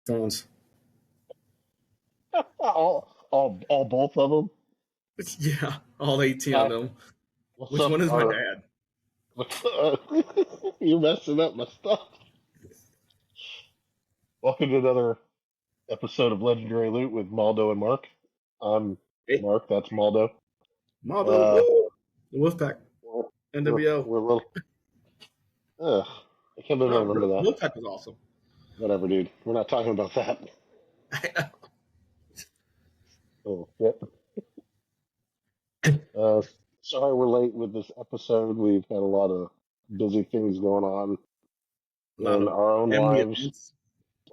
phones. all both of them. Yeah, all 18 of them. What's Which up, one is my dad? You messing up my stuff. Welcome to another episode of Legendary Loot with Maldo and Mark. I'm Hey, Mark. That's Maldo. Maldo, Uh, woo! The Wolfpack, we're, NWO. we're a little. I can't believe I No, remember that. Wolfpack was awesome. Whatever, dude. We're not talking about that. Oh, yep. Sorry we're late with this episode. We've had a lot of busy things going on A lot in of our own family lives. events.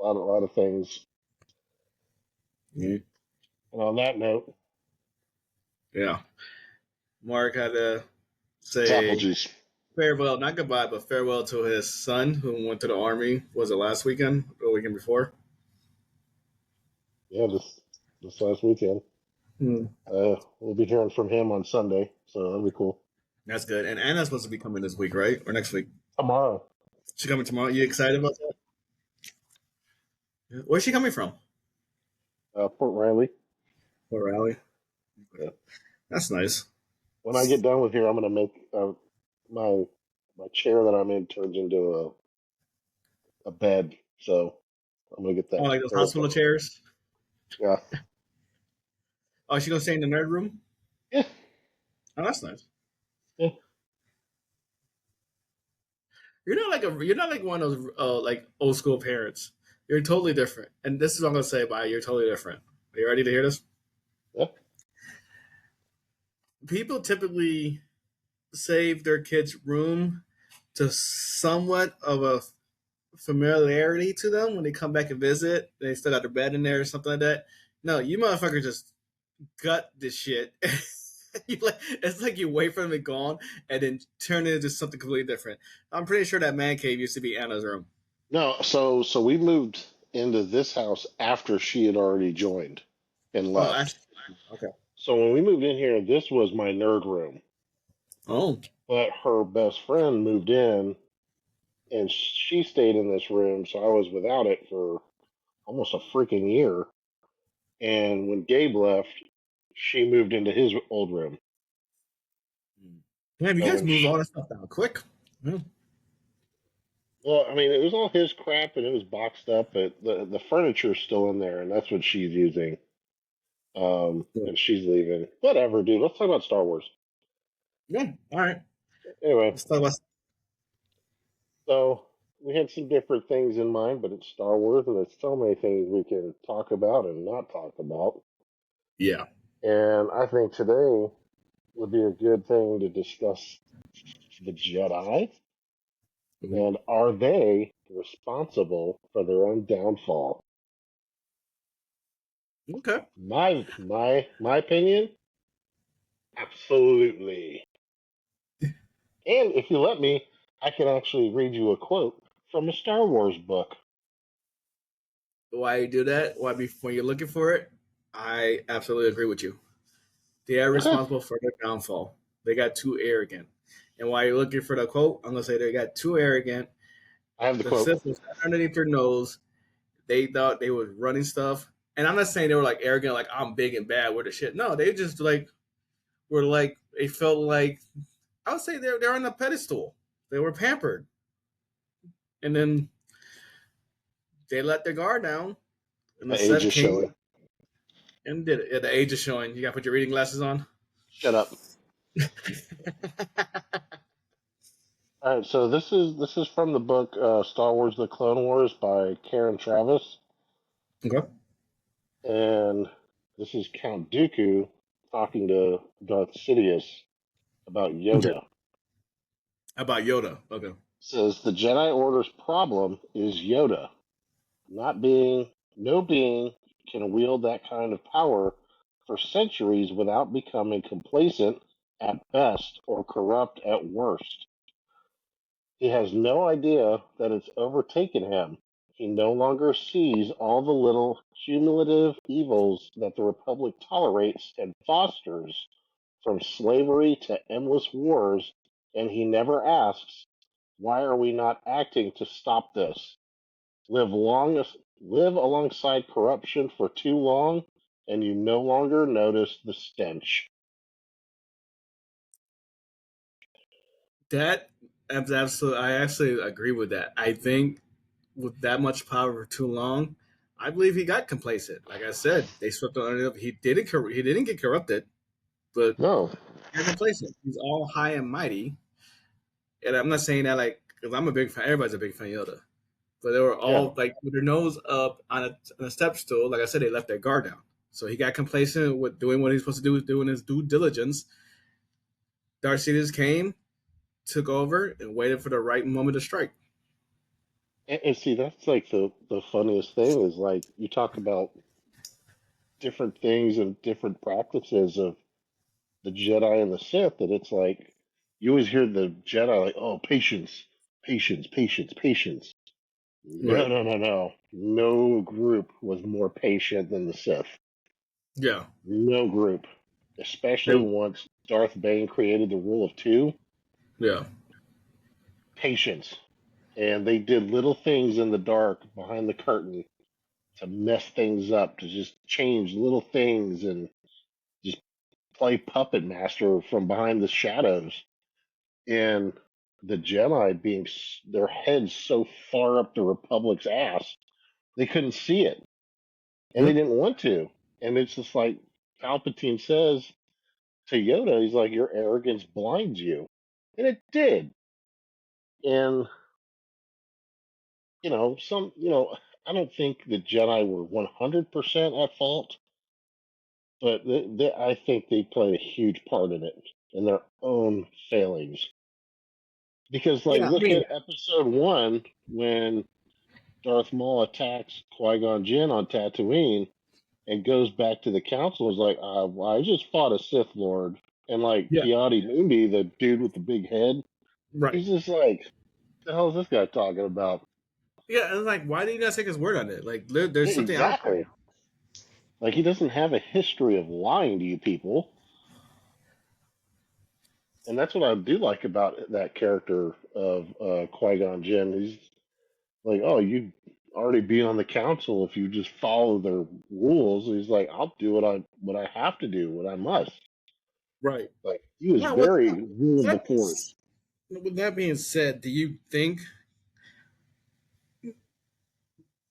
A lot of things. Yeah. And on that note, Yeah. Mark had to it's apple say juice. farewell, not goodbye, but farewell to his son who went to the army. Was it last weekend or the weekend before? Yeah, this last weekend. We'll be hearing from him on Sunday, so that'll be cool. That's good. And Anna's supposed to be coming this week, right? Or next week? Tomorrow. She coming tomorrow? You excited about that? Yeah. Where's she coming from? Port Riley. Fort Raleigh. Yeah. That's nice. When I get done with here, I'm gonna make my chair that I'm in turns into a bed, so I'm gonna get that. Oh, like those hospital chairs? Yeah. Oh, she gonna stay in the nerd room? Yeah. Oh, that's nice. Yeah. You're not like one of those like old school parents. You're totally different. And this is what I'm gonna say about you. You're totally different. Are you ready to hear this? Yeah. People typically save their kids' room to somewhat of a familiarity to them when they come back and visit. They still got their bed in there or something like that. No, you motherfuckers just gut this shit. It's like you wait for them to be gone and then turn it into something completely different. I'm pretty sure that man cave used to be Anna's room. No, so we moved into this house after she had already joined and Oh, left. okay. So when we moved in here, this was my nerd room. Oh, But her best friend moved in and she stayed in this room, so I was without it for almost a freaking year. And when Gabe left, she moved into his old room. man, you So guys moved all that stuff down quick. Yeah. well, I mean, it was all his crap and it was boxed up, but the furniture's still in there, and that's what she's using. And she's leaving. Whatever, dude. Let's talk about Star Wars. Yeah. All right. Anyway, Let's talk about. so we had some different things in mind, but it's Star Wars, and there's so many things we can talk about and not talk about. Yeah. And I think today would be a good thing to discuss the Jedi, and are they responsible for their own downfall? Okay. My opinion, absolutely. And if you let me, I can actually read you a quote from a Star Wars book. Why you do that? Why when you're looking for it? I absolutely agree with you. They are responsible for their downfall. They got too arrogant. And while you're looking for the quote, I'm gonna say they got too arrogant. I have the quote. Sith was underneath their nose. They thought they was running stuff. And I'm not saying they were like arrogant, like I'm big and bad, we're the shit. No, they just like were like they felt like I would say they're on a pedestal. They were pampered. And then they let their guard down. And The age is showing. And did it. Yeah, the age is showing. You gotta put your reading glasses on. Shut up. All right, so this is from the book Star Wars: The Clone Wars by Karen Travis. Okay. And this is Count Dooku talking to Darth Sidious about Yoda. Okay. About Yoda. Okay. Says the Jedi Order's problem is Yoda. No being can wield that kind of power for centuries without becoming complacent at best or corrupt at worst. He has no idea that it's overtaken him. He no longer sees all the little cumulative evils that the Republic tolerates and fosters, from slavery to endless wars, and he never asks, why are we not acting to stop this? Live long Live alongside corruption for too long, and you no longer notice the stench. That absolutely, I actually agree with that. I think with that much power for too long, I believe he got complacent. Like I said, they swept under it. He didn't get corrupted, but No, he got complacent. He's all high and mighty, and I'm not saying that like because I'm a big fan. Everybody's a big fan of Yoda, but they were yeah. all like with their nose up on a step stool. Like I said, they left their guard down. So he got complacent with doing what he's supposed to do, doing his due diligence. Darth Sidious came, took over, and waited for the right moment to strike. And see, that's like the funniest thing is like you talk about different things and different practices of the Jedi and the Sith, and it's like you always hear the Jedi like, "Oh, patience, patience, patience, patience." No, Right. no, no, no. No group was more patient than the Sith. Yeah. No group, especially They, once Darth Bane created the rule of two. yeah. Patience, and they did little things in the dark behind the curtain to mess things up, to just change little things and just play puppet master from behind the shadows. And the Jedi being their heads so far up the Republic's ass, they couldn't see it, and they Hmm? didn't want to. And it's just like Palpatine says to Yoda, he's like, "Your arrogance blinds you," and it did. And I don't think the Jedi were 100% at fault, but I think they played a huge part in it in their own failings. Because, like, Yeah. I look mean, at Episode One when Darth Maul attacks Qui Gon Jinn on Tatooine and goes back to the Council. Is like, well, I just fought a Sith Lord, and like yeah. Piatti Mundi, the dude with the big head, Right. he's just like, "The hell is this guy talking about?" Yeah. And like, why do you not take his word on it? Like, there's something out there. Exactly. Like he doesn't have a history of lying to you people, and that's what I do like about that character of Qui Gon Jinn. He's like, oh, you already be on the council if you just follow their rules. He's like, I'll do what I have to do, what I must. Right. Like he was Well, very rule of the that, force. with that being said, do you think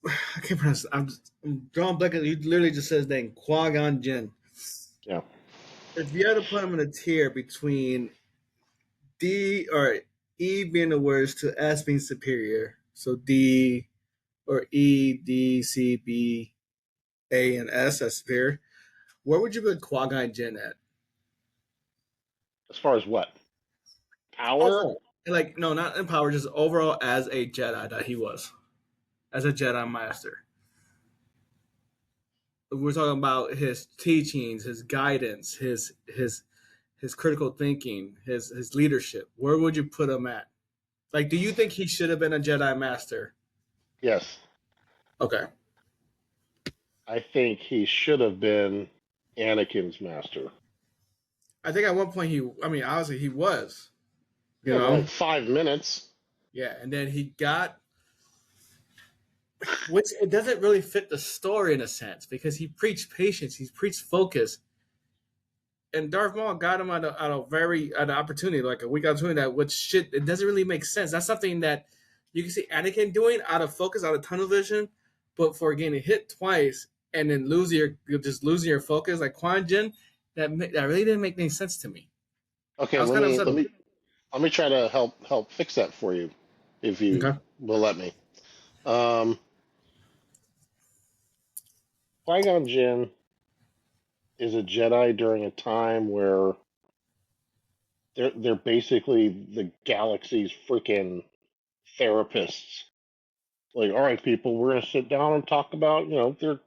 I can't pronounce? I'm drawing blank. He literally just says name Qui Gon Jinn. Yeah, If you had to put him in a tier between D or E being the worst to S being superior, so D or E, D, C, B, A, and S as superior, where would you put Qui Gon Jinn at? as far as what power. Overall, like no, not in power, just overall as a Jedi that he was, as a Jedi Master. We're talking about his teachings, his guidance, his critical thinking, his leadership. Where would you put him at? Like, do you think he should have been a Jedi Master? Yes, Okay, I think he should have been Anakin's master. I think at one point he, I mean, obviously he was, you Yeah, for know, like 5 minutes. yeah, and then he got, which it doesn't really fit the story in a sense because he preached patience, he preached focus, and Darth Maul got him at an opportunity, like a weak opportunity that which shit it doesn't really make sense. That's something that you can see Anakin doing out of focus, out of tunnel vision, but for getting hit twice and then losing your focus, like Quan Jin, that really didn't make any sense to me. Okay, I was let kind of me upset let with me let me try to help fix that for you, if it. you Okay. will let me. Um, Qui Gon Jinn is a Jedi during a time where they're basically the galaxy's freaking therapists. Like, all right, people, we're gonna sit down and talk about, they're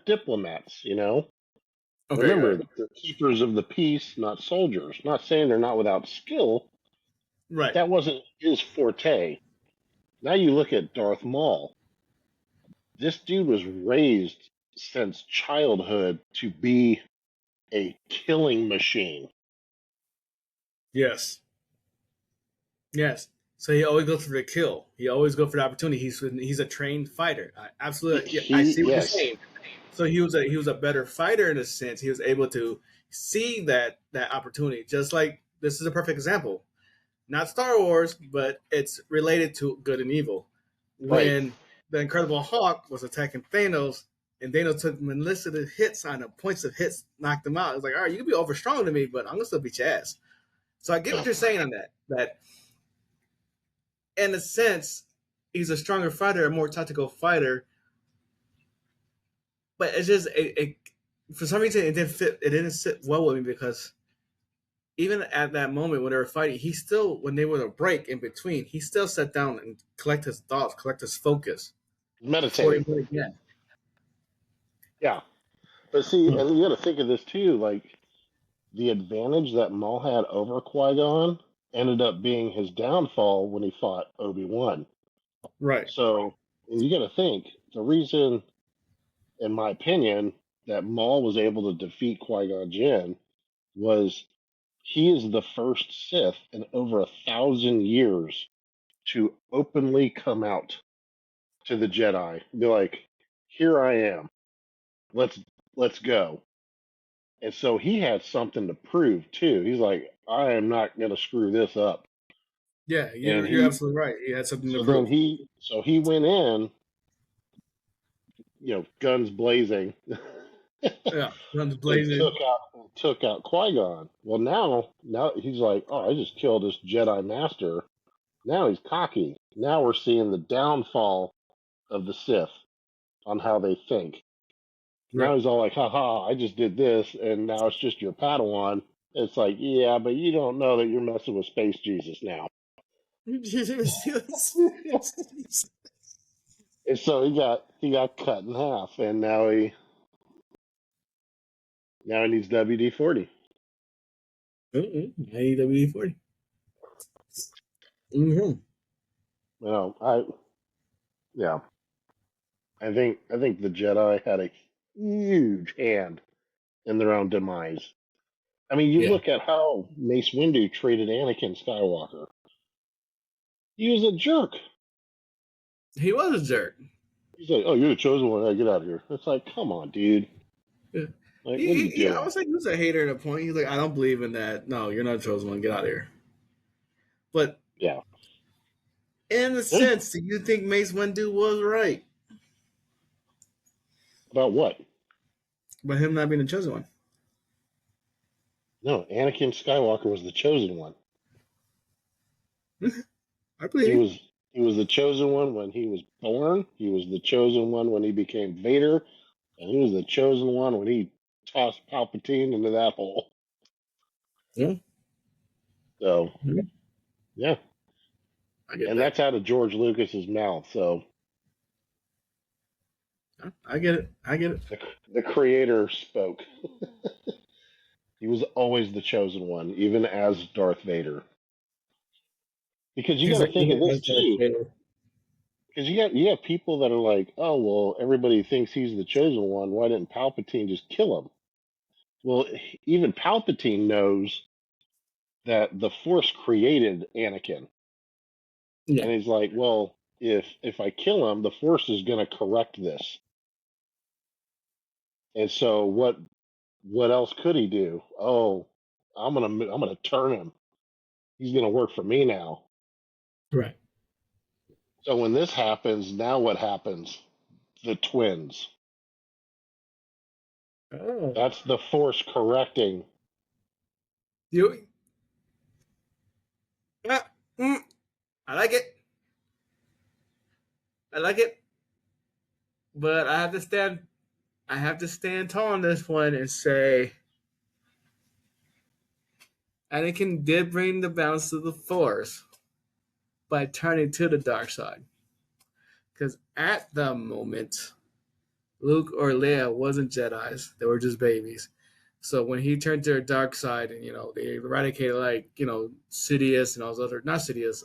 diplomats. Okay. Remember, Right. they're keepers of the peace, not soldiers. Not saying they're not without skill, but Right. that wasn't his forte. Now you look at Darth Maul. This dude was raised since childhood to be a killing machine. Yes. Yes. So he always goes for the kill. He always goes for the opportunity. He's a trained fighter. Absolutely, yeah, I see what you're Yes, saying. So he was a better fighter in a sense. He was able to see that opportunity. Just like this is a perfect example. Not Star Wars, but it's related to good and evil. right. When the Incredible Hulk was attacking Thanos, and Thanos took malicious hits on him, points of hits, knocked him out. It's like, all right, you can be over strong to me, but I'm gonna still beat your ass. So I get what you're saying on that. That in a sense, he's a stronger fighter, a more tactical fighter. But it's just for some reason it didn't fit. It didn't sit well with me because even at that moment when they were fighting, he still, when they were a break in between, he still sat down and collect his thoughts, collect his focus before he Meditating. went again. Yeah. But see, and you got to think of this too. Like the advantage that Maul had over Qui Gon ended up being his downfall when he fought Obi Wan. Right. So, and you got to think the reason, in my opinion, that Maul was able to defeat Qui Gon Jinn was he is the first Sith in over 1,000 years to openly come out to the Jedi, be like, "Here I am. Let's let's go." And so he had something to prove too. He's like, "I am not going to screw this up." Yeah, And you're he, absolutely right. He had something to so then prove. he went in, guns blazing, Yeah, guns and blazing. took out Qui Gon. Well, now he's like, "Oh, I just killed this Jedi Master." Now he's cocky. Now we're seeing the downfall of the Sith on how they think. Now Right. he's all like, haha, I just did this, and now it's just your Padawan. It's like, yeah, but you don't know that you're messing with Space Jesus now. And so he got cut in half, and now he needs WD 40. AEW 40. Mm-hmm. I yeah, I think the Jedi had a huge hand in their own demise. I mean, you Yeah, look at how Mace Windu treated Anakin Skywalker. He was a jerk. he was a jerk. He's like, "Oh, you're the chosen one. Hey, get out of here." It's like, come on, dude. Yeah. Like, what are you I doing? was like, he was a hater at a point. He's like, I don't believe in that. No, you're not a chosen one. Get out of here. But Yeah. in a Yeah. sense, do you think Mace Windu was right About what? about him not being the chosen one? No, Anakin Skywalker was the chosen one. I believe He you. was he was the chosen one when he was born. He was the chosen one when he became Vader, and he was the chosen one when he tossed Palpatine into that hole. Yeah, So yeah, yeah, I get and that. that's out of George Lucas's mouth. So I get it. I get it. the creator spoke. He was always the chosen one, even as Darth Vader. Because you He's got to like, think of this that's Darth too. Vader. Because you have people that are like, oh well, everybody thinks he's the chosen one. Why didn't Palpatine just kill him? Well, even Palpatine knows that the Force created Anakin, Yeah, and he's like, well, if I kill him, the Force is going to correct this. And so what else could he do? Oh, I'm gonna turn him. He's gonna work for me now. right. So when this happens, now what happens? The twins. Oh, That's the Force correcting. you. Uh, mm, I like it. I like it. But I have to stand. I have to stand tall on this one and say, Anakin did bring the balance to the Force by turning to the dark side. Because at the moment, Luke or Leia wasn't Jedi's; they were just babies. So when he turned to the dark side, and they eradicated Sidious and all those other, not Sidious,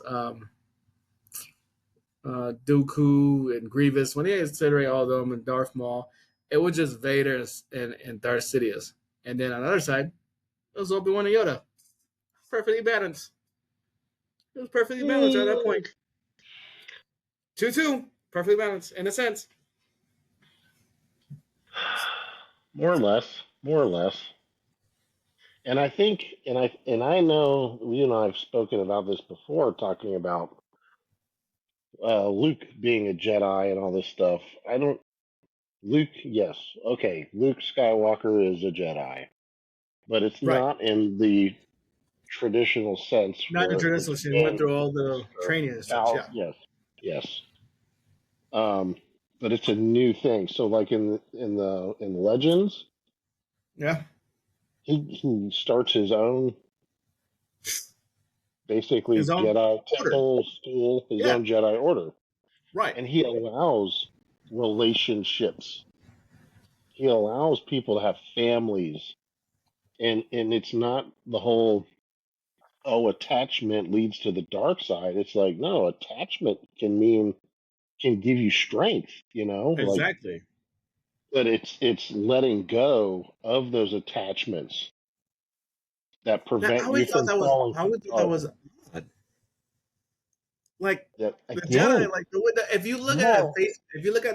Dooku and Grievous. When they incinerate all of them and Darth Maul, it was just Vader and Darth Sidious. And then on the other side, it was Obi Wan and Yoda, perfectly balanced. It was perfectly balanced at that point. 2-2, perfectly balanced in a sense. More or less, more or less. And I think, and I know you and I have spoken about this before, talking about Luke being a Jedi and all this stuff. I don't. Luke, yes, okay. Luke Skywalker is a Jedi, but it's Right. not in the traditional sense Not the where it's traditional. She went been through all the used for training and such. Yeah. thousands. Yes, yes. Um, but it's a new thing. So, like in Legends, Yeah. he starts his own basically His own Jedi order. temple school, his Yeah. own Jedi order, Right. and he allows relationships. He allows people to have families, and it's not the whole attachment leads to the dark side. It's like no, attachment can give you strength, like, Exactly. but it's letting go of those attachments that Now, prevent you from falling I too always thought that far. was odd. Like That the Jedi, again, like if you look at no,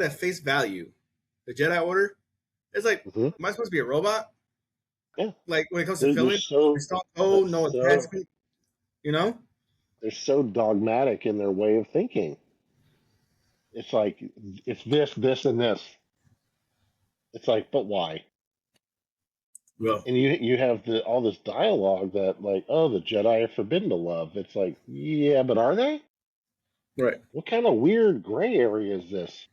it face value, the Jedi Order, it's like, hmm am I supposed to be a robot? yeah, Like when it comes to they're feelings, we so start they're no so attachment. You know? they're so dogmatic in their way of thinking. It's like it's this, and this. It's like, but why? Well, And you have all this dialogue that like, oh, the Jedi are forbidden to love. It's like, yeah, but are they? right, What kind of weird gray area is this?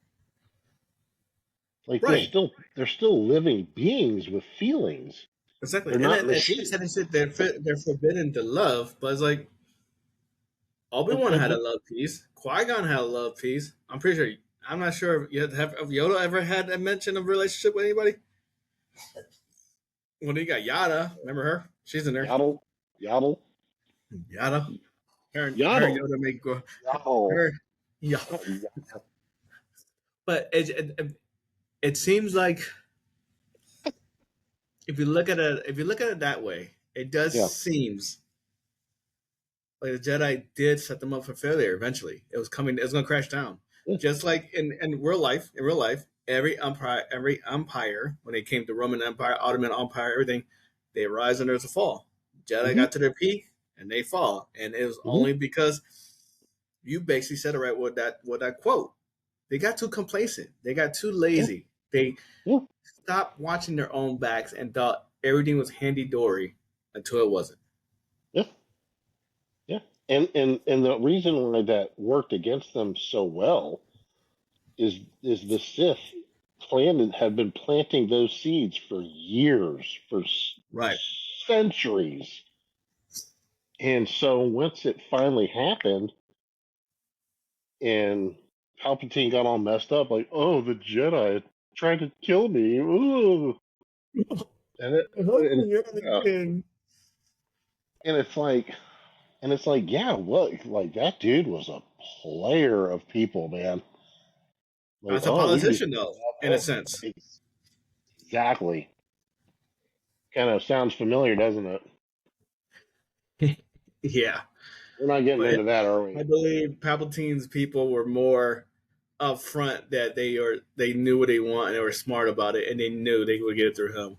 Like right, they're still living beings with feelings. exactly. They're And not then she said machines. they're forbidden to love, but it's like Obi Wan had a But love piece. Qui Gon had a love piece. I'm pretty sure. I'm not sure if Yoda ever had a mention of relationship with anybody. Well, you got Yada. Remember her? She's in there. Yaddle, Yaddle, Yada. Her and Yaddle, Yoda make Yaddle. her. Yeah, but it seems like if you look at it that way, it does Yeah. seems like the Jedi did set them up for failure. Eventually, it was coming. It was going to crash down, Yeah. just like in real life. In real life, every empire, when it came to Roman Empire, Ottoman Empire, everything, they rise and there's a fall. Jedi Mm-hmm. got to their peak and they fall, and it was Mm-hmm. only because you basically said it right with that quote. They got too complacent. They got too Yeah. lazy. They Yeah. stopped watching their own backs and thought everything was handy dory until it wasn't. Yeah. Yeah. And the reason why that worked against them so well is the Sith planted had been planting those seeds for years, for Right. centuries. And so once it finally happened and Palpatine got all messed up, like, oh, the Jedi tried to kill me. Ooh. And it yeah. And it's like yeah, look, like that dude was a player of people, man. Like, As a oh, we can politician, do though, in a that. sense. Exactly. Kind of sounds familiar, doesn't it? Yeah, We're not getting but into that, are I we? believe Palpatine's people were more upfront that they knew what they want and they were smart about it and they knew they would get it through him.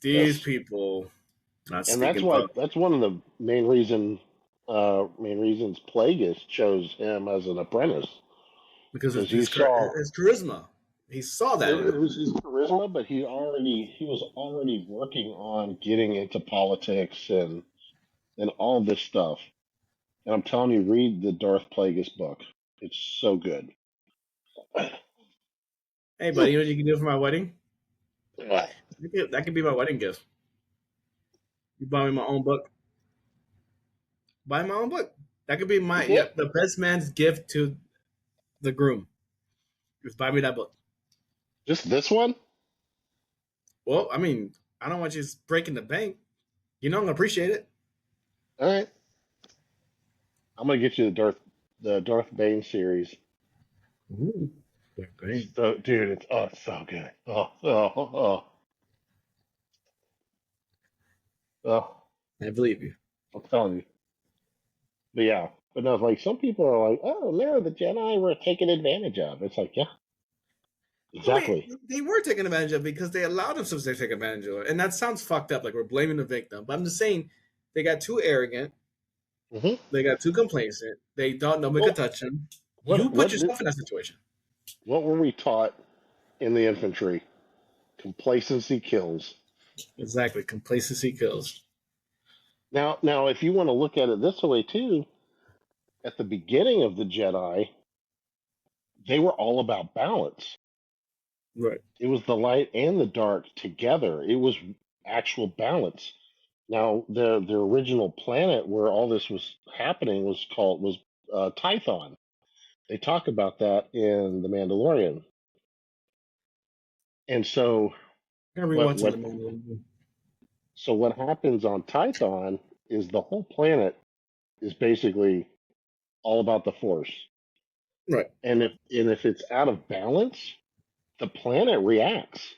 These Yes. people not And that's speaking why pub that's one of the main reasons Plagueis chose him as an apprentice because of because he saw his charisma. He saw that in it him. was his charisma, but he was already working on getting into politics and all this stuff. And I'm telling you, read the Darth Plagueis book. It's so good. Hey, buddy, you know what you can do for my wedding? That could be my wedding gift. You buy me my own book. Buy my own book. That could be Okay. the best man's gift to the groom. Just buy me that book. Just this one? Well, I mean, I don't want you breaking the bank. You know I'm gonna appreciate it. All right. I'm gonna get you the Darth Bane series. Ooh, they're great. So, dude, it's so good. Oh. I believe you. I'm telling you. But yeah, but no, like some people are like, oh no, the Jedi were taken advantage of. It's like, yeah, I mean, exactly. they were taken advantage of because they allowed themselves to take advantage of it, and that sounds fucked up. Like we're blaming the victim, but I'm just saying they got too arrogant, Hmm. they got too complacent, they thought nobody could Well, touch them. You what put what did, yourself in that situation. what were we taught in the infantry? Complacency kills. Exactly, complacency kills. Now, if you want to look at it this way too, at the beginning of the Jedi, they were all about balance. Right. It was the light and the dark together. It was actual balance. Now, the original planet where all this was happening was Tython. They talk about that in The Mandalorian. And I gotta what rewatch what it. what happens on Tython is the whole planet is basically all about the Force. Right. And if it's out of balance, the planet reacts.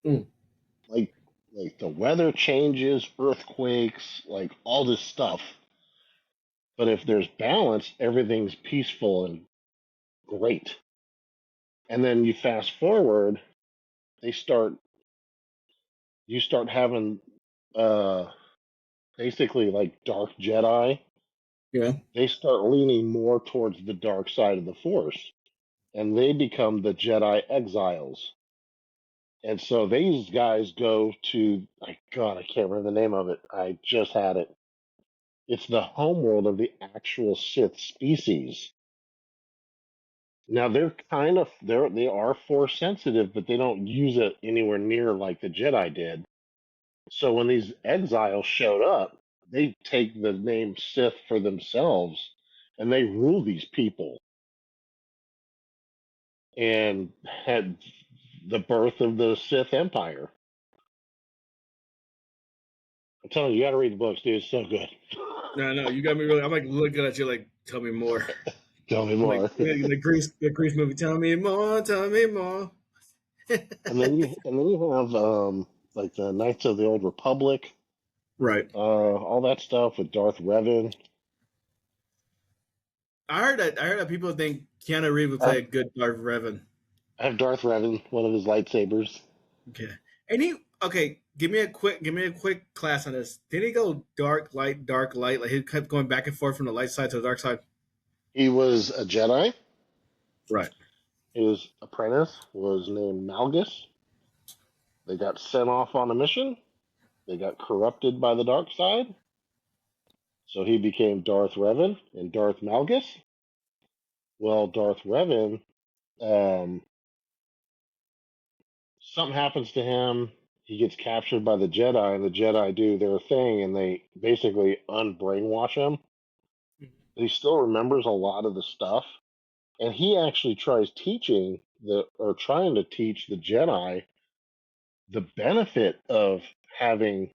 Mm. Like like the weather changes, earthquakes, like all this stuff. But if there's balance, everything's peaceful and great. And then you fast forward, they start you start having uh basically like dark Jedi. Yeah. They start leaning more towards the dark side of the Force, and they become the Jedi exiles. And so these guys go to, God, I can't remember the name of it. I just had it. It's the homeworld of the actual Sith species. Now they are force sensitive, but they don't use it anywhere near like the Jedi did. So when these exiles showed up, they take the name Sith for themselves, and they rule these people, and had the birth of the Sith Empire. I'm telling you, you got to read the books, dude. It's so good. No, no, you got me really. I'm like looking at you, like, tell me more. Tell me I'm like more. the Grease movie. Tell me more. Tell me more. And then you have like the Knights of the Old Republic, Right. all that stuff with Darth Revan. I heard that people think Keanu Reeves would I play have, a good Darth Revan. I have Darth Revan, one of his lightsabers. Okay. Okay, give me a quick class on this. Did he go dark, light, dark, light? Like he kept going back and forth from the light side to the dark side? He was a Jedi. Right. His apprentice was named Malgus. They got sent off on a mission. They got corrupted by the dark side. So he became Darth Revan and Darth Malgus. Well, Darth Revan, um, something happens to him. He gets captured by the Jedi, and the Jedi do their thing, and they basically unbrainwash him. But he still remembers a lot of the stuff, and he actually trying to teach the Jedi the benefit of having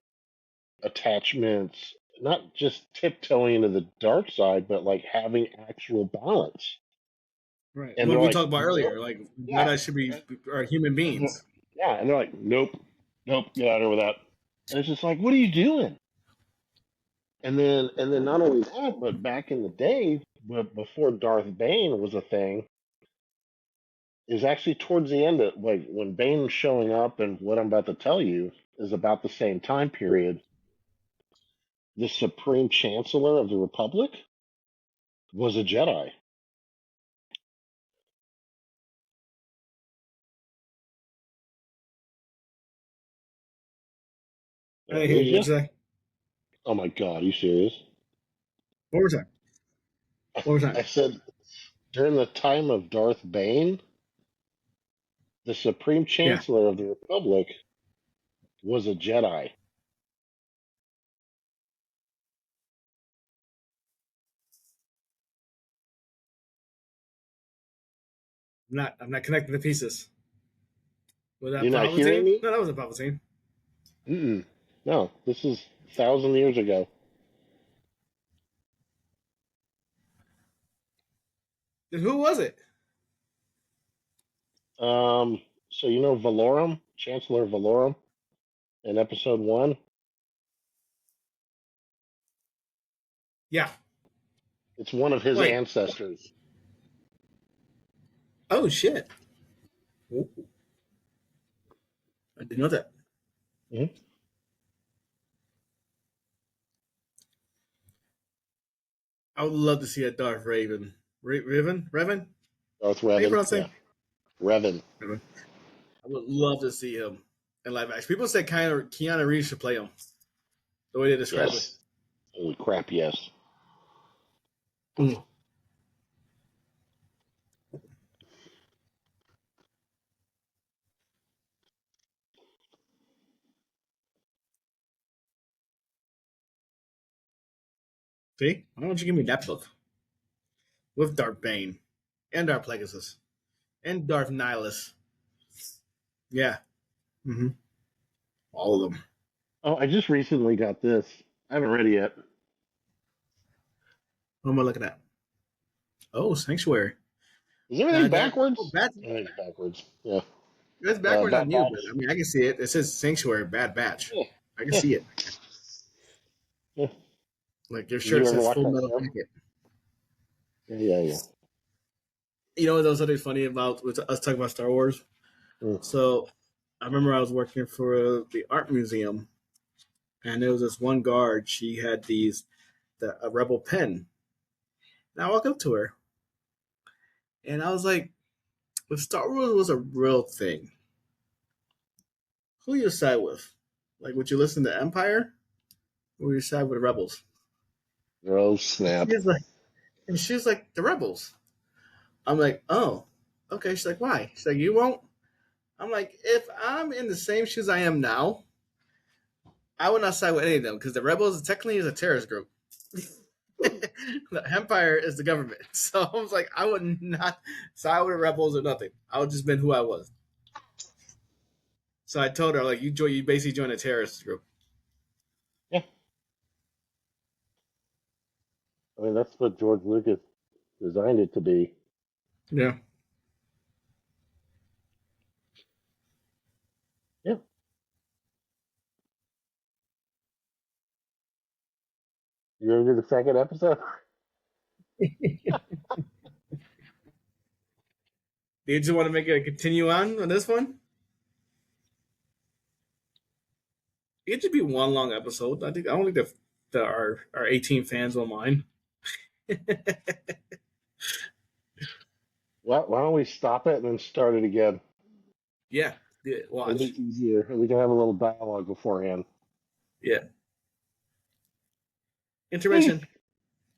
attachments, not just tiptoeing into the dark side, but like having actual balance. Right. And What they're we like, talked about nope, earlier, like yeah, Jedi should be and, are human and beings. yeah, and they're like, nope, nope, get out of here with that. And it's just like, what are you doing? And then not only that, but back in the day, before Darth Bane was a thing, is actually towards the end of like when Bane's showing up, and what I'm about to tell you is about the same time period. The Supreme Chancellor of the Republic was a Jedi. Did I I didn't hear lose you. you? What'd you say? Oh my God, are you serious? One more time. One more I time. said during the time of Darth Bane, the Supreme Yeah. Chancellor of the Republic was a Jedi. I'm not connecting the pieces. Was that You're not hearing Palpatine? me? No, that wasn't Palpatine. Mm-mm. No, this is 1,000 years ago. Then who was it? Um, so you know Valorum, Chancellor Valorum, in Episode 1. Yeah. It's one of his Wait. ancestors. Oh shit! Ooh, I didn't know that. Mm-hmm. I would love to see a Darth Raven. Revan? Darth How you Revan. pronounce Yeah, it? Revan. Revan. I would love to see him in live action. People said Keanu Reeves should play him. The way they describe it. Yes. Holy crap! Yes. Mm. See? Why don't you give me that book with Darth Bane and Darth Plagueis and Darth Nihilus? Yeah. Mm-hmm. All of them. Oh, I just recently got this. I haven't read it yet. What am I looking at? Oh, Sanctuary. Is Now I everything got backwards? Everything's backwards. Yeah. that's backwards on Bad you, but Batch. I mean I can see it. It says Sanctuary Bad Batch. Yeah. I can Yeah. see it. Yeah. Like your Did you shirt ever says watch Full that Metal show? Jacket. Yeah. You know what was something funny about us talking about Star Wars? Mm. So I remember I was working for the art museum, and there was this one guard. She had a rebel pen. And I walked up to her, and I was like, "If Star Wars was a real thing, who you side with? Like, would you listen to Empire, or would you side with the rebels?" Oh And snap! she was like, "The rebels." I'm like, "Oh, okay." She's like, "Why?" She's like, "You won't." I'm like, "If I'm in the same shoes I am now, I would not side with any of them because the rebels technically is a terrorist group." The Empire is the government. So I was like, I would not side with the rebels or nothing. I would just been who I was. So I told her, like, you basically joined a terrorist group. Yeah. I mean, that's what George Lucas designed it to be. Yeah. Yeah. You ready to do the second episode? Did you want to make it continue on this one? It should be one long episode. I don't think our 18 fans will mind. Why don't we stop it and then start it again? Yeah. It'll Watch. be easier. We can have a little dialogue beforehand. Yeah. Intermission.